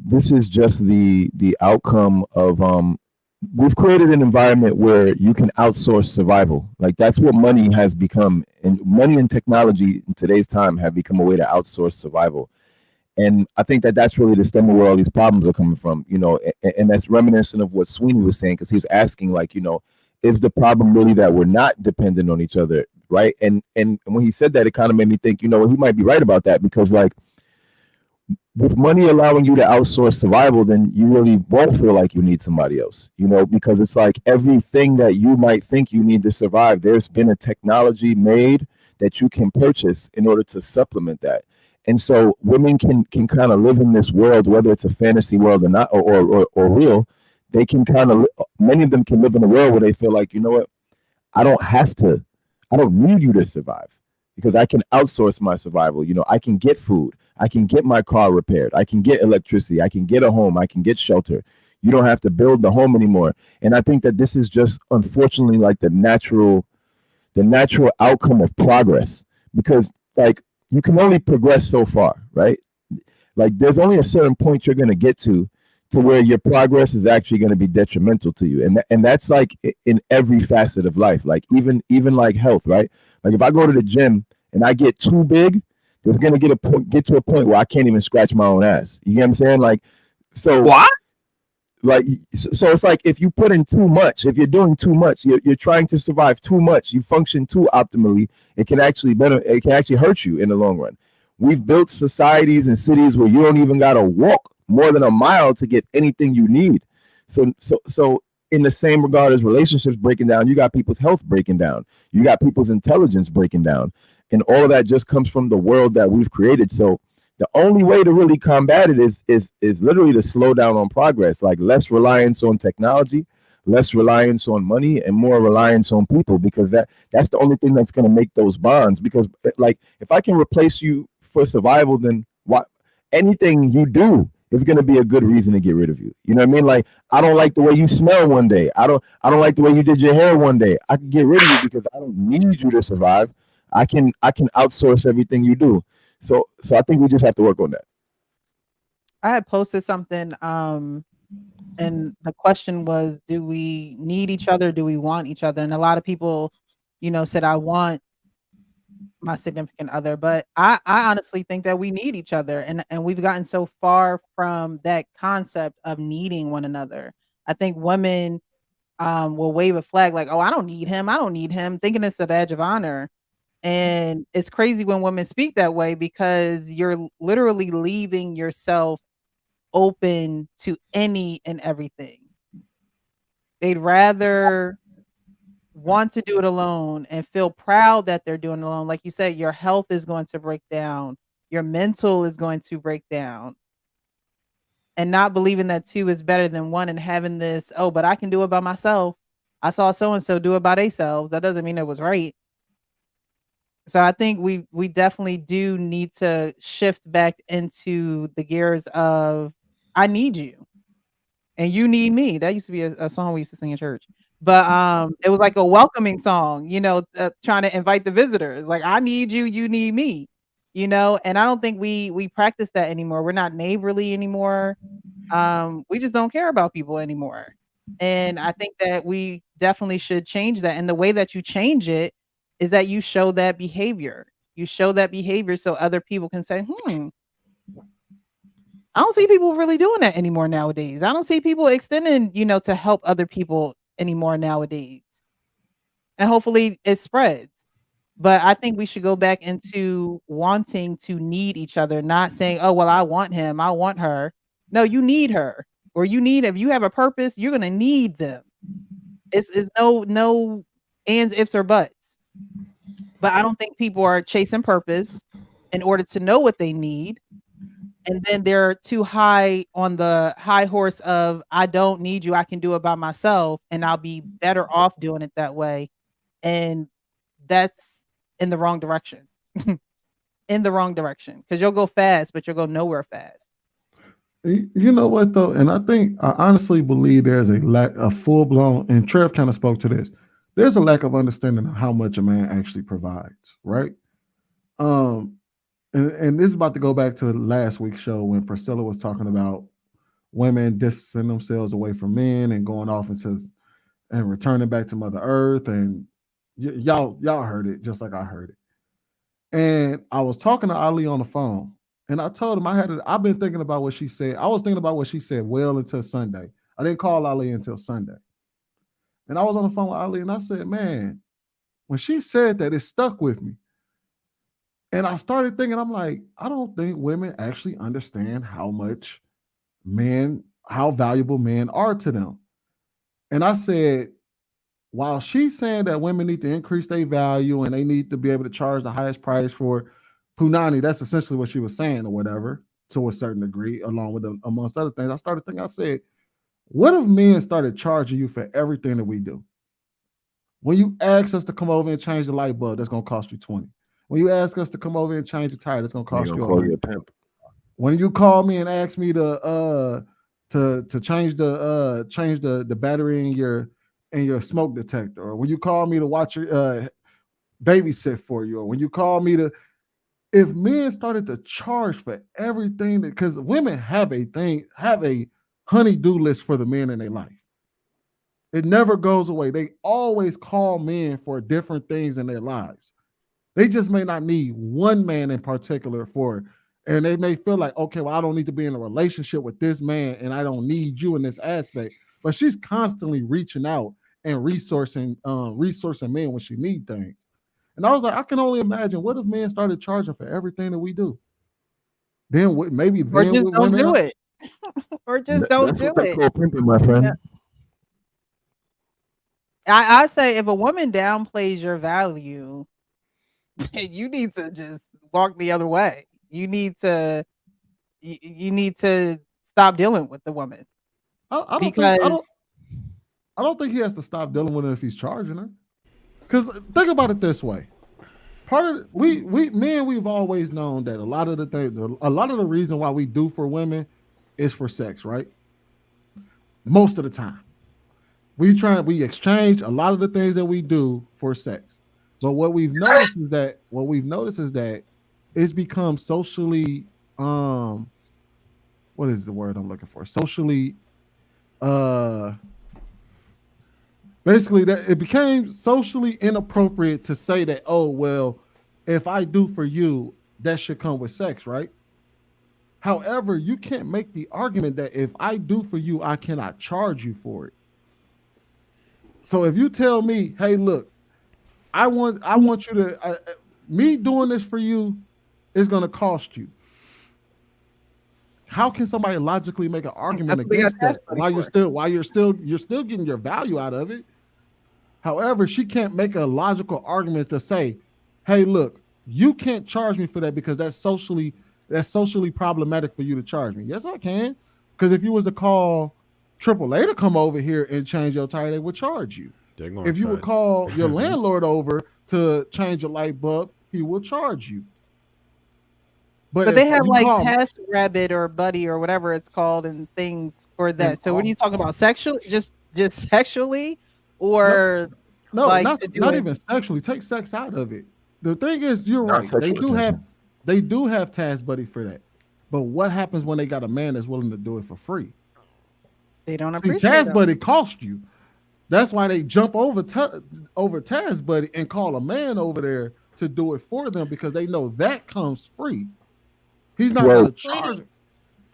this is just the outcome of we've created an environment where you can outsource survival. Like that's what money has become, and money and technology in today's time have become a way to outsource survival. And I think that that's really the stem of where all these problems are coming from, and that's reminiscent of what Sweeney was saying, because he was asking, like, is the problem really that we're not dependent on each other, right? And when he said that, it kind of made me think, he might be right about that, because like with money allowing you to outsource survival, then you really won't feel like you need somebody else, because it's like everything that you might think you need to survive, there's been a technology made that you can purchase in order to supplement that. And so women can kind of live in this world, whether it's a fantasy world or not, or real. They can kind of, many of them can live in a world where they feel like, you know what, I don't have to, I don't need you to survive, because I can outsource my survival. I can get food, I can get my car repaired, I can get electricity, I can get a home, I can get shelter. You don't have to build the home anymore. And I think that this is just unfortunately like the natural outcome of progress, because like you can only progress so far, right? Like there's only a certain point you're going to get to where your progress is actually going to be detrimental to you, and that's like in every facet of life, like even like health, right? Like if I go to the gym and I get too big, there's going to get to a point where I can't even scratch my own ass. You get what I'm saying? Like so What? like so it's like if you put in too much, if you're doing too much, you're trying to survive too much, you function too optimally, it can actually hurt you in the long run. We've built societies and cities where you don't even got to walk more than a mile to get anything you need. So in the same regard as relationships breaking down, you got people's health breaking down, you got people's intelligence breaking down, and all of that just comes from the world that we've created. So the only way to really combat it is literally to slow down on progress, like less reliance on technology, less reliance on money, and more reliance on people, because that's the only thing that's going to make those bonds. Because like if I can replace you for survival, then what anything you do is going to be a good reason to get rid of you. You know what I mean? Like I don't like the way you smell one day. I don't like the way you did your hair one day. I can get rid of you because I don't need you to survive. I can outsource everything you do. So I think we just have to work on that. I had posted something, and the question was, do we need each other? Do we want each other? And a lot of people, said, I want my significant other, but I honestly think that we need each other. And we've gotten so far from that concept of needing one another. I think women will wave a flag like, oh, I don't need him. I don't need him, thinking it's a badge of honor. And it's crazy when women speak that way, because you're literally leaving yourself open to any and everything. They'd rather want to do it alone and feel proud that they're doing it alone. Like you said, your health is going to break down, your mental is going to break down, and not believing that two is better than one, and having this, oh, but I can do it by myself. I saw so and so do it by themselves. That doesn't mean it was right. So I think we definitely do need to shift back into the gears of I need you and you need me. That used to be a song we used to sing in church. But it was like a welcoming song, trying to invite the visitors. Like I need you, you need me. And I don't think we practice that anymore. We're not neighborly anymore. We just don't care about people anymore. And I think that we definitely should change that. And the way that you change it is that you show that behavior. You show that behavior so other people can say, I don't see people really doing that anymore nowadays. I don't see people extending, to help other people anymore nowadays. And hopefully it spreads. But I think we should go back into wanting to need each other, not saying, oh, well, I want him, I want her. No, you need her. Or if you have a purpose, you're gonna need them. It's no ands, ifs, or buts. But I don't think people are chasing purpose in order to know what they need. And then they're too high on the high horse of, I don't need you. I can do it by myself and I'll be better off doing it that way. And that's in the wrong direction. In the wrong direction. Because you'll go fast, but you'll go nowhere fast. You know what though, and I honestly believe there's a lack of full blown. And Trev kind of spoke to this. There's a lack of understanding of how much a man actually provides, right? Um, and this is about to go back to last week's show when Priscilla was talking about women distancing themselves away from men and going off into and returning back to Mother Earth, and y'all heard it just like I heard it. And I was talking to Ali on the phone, and I told him I've been thinking about what she said. I was thinking about what she said well until Sunday. I didn't call Ali until Sunday, and I was on the phone with Ali, and I said, "Man, when she said that, it stuck with me." And I started thinking, I'm like, I don't think women actually understand how valuable men are to them. And I said, while she's saying that women need to increase their value and they need to be able to charge the highest price for punani, that's essentially what she was saying or whatever, to a certain degree, along with amongst other things. I started thinking, I said, what if men started charging you for everything that we do? When you ask us to come over and change the light bulb, that's going to cost you 20. When you ask us to come over and change the tire, that's going to cost you call you a pimp. When you call me and ask me to change the battery in your smoke detector, or when you call me to watch your babysit for you, or when you call me to, if men started to charge for everything, because women have a honey-do list for the men in their life. It never goes away. They always call men for different things in their lives. They just may not need one man in particular for, and they may feel like, okay, well, I don't need to be in a relationship with this man, and I don't need you in this aspect. But she's constantly reaching out and resourcing men when she needs things. And I was like, I can only imagine, what if men started charging for everything that we do? Then maybe Or then just with don't women, do it. Or just don't do That's it. what pimping, my friend. Yeah. I say if a woman downplays your value, you need to just walk the other way. You need to stop dealing with the woman I because don't think he has to stop dealing with her if he's charging her. Because think about it this way. Part of we've always known that a lot of the reason why we do for women is for sex, right? Most of the time. We exchange a lot of the things that we do for sex. But what we've noticed is that it's become socially what is the word I'm looking for? Socially basically that it became socially inappropriate to say that, oh, well, if I do for you, that should come with sex, right? However, you can't make the argument that if I do for you, I cannot charge you for it. So if you tell me, hey, look, I want you to, me doing this for you is going to cost you. How can somebody logically make an argument against that while you're still getting your value out of it? However, she can't make a logical argument to say, hey, look, you can't charge me for that because that's socially problematic for you to charge me. Yes, I can. Because if you was to call AAA to come over here and change your tire, they would charge you. If you would call your landlord over to change a light bulb, he will charge you. But they have like Task Rabbit or Buddy or whatever it's called and things for that. So what are you talking about? Sexually? Just sexually? Or no, like not even sexually. Take sex out of it. The thing is, you're right. They do have Task Buddy for that. But what happens when they got a man that's willing to do it for free? They don't appreciate it. Task Buddy cost you. That's why they jump over Task Buddy and call a man over there to do it for them because they know that comes free. He's not going to charge it.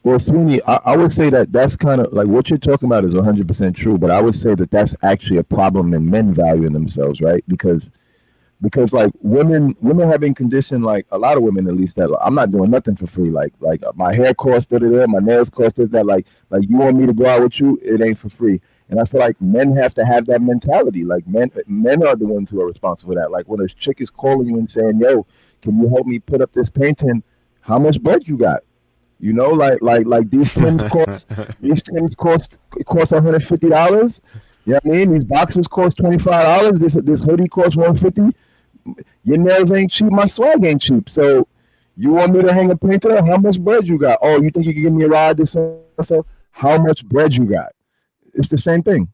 Well, Sweeney, I would say that that's kind of like what you're talking about is 100% true, but I would say that that's actually a problem in men valuing themselves, right? Because like women have been conditioned, like a lot of women at least, that I'm not doing nothing for free. Like my hair costs my nails cost that. Like you want me to go out with you, it ain't for free. And I feel like men have to have that mentality. Like men are the ones who are responsible for that. Like when a chick is calling you and saying, "Yo, can you help me put up this painting? How much bread you got?" You know, like these Timbs cost $150. You know what I mean? These boxes cost $25. This hoodie costs $150. Your nails ain't cheap. My swag ain't cheap. So you want me to hang a painter? How much bread you got? Oh, you think you can give me a ride this so? How much bread you got? It's the same thing.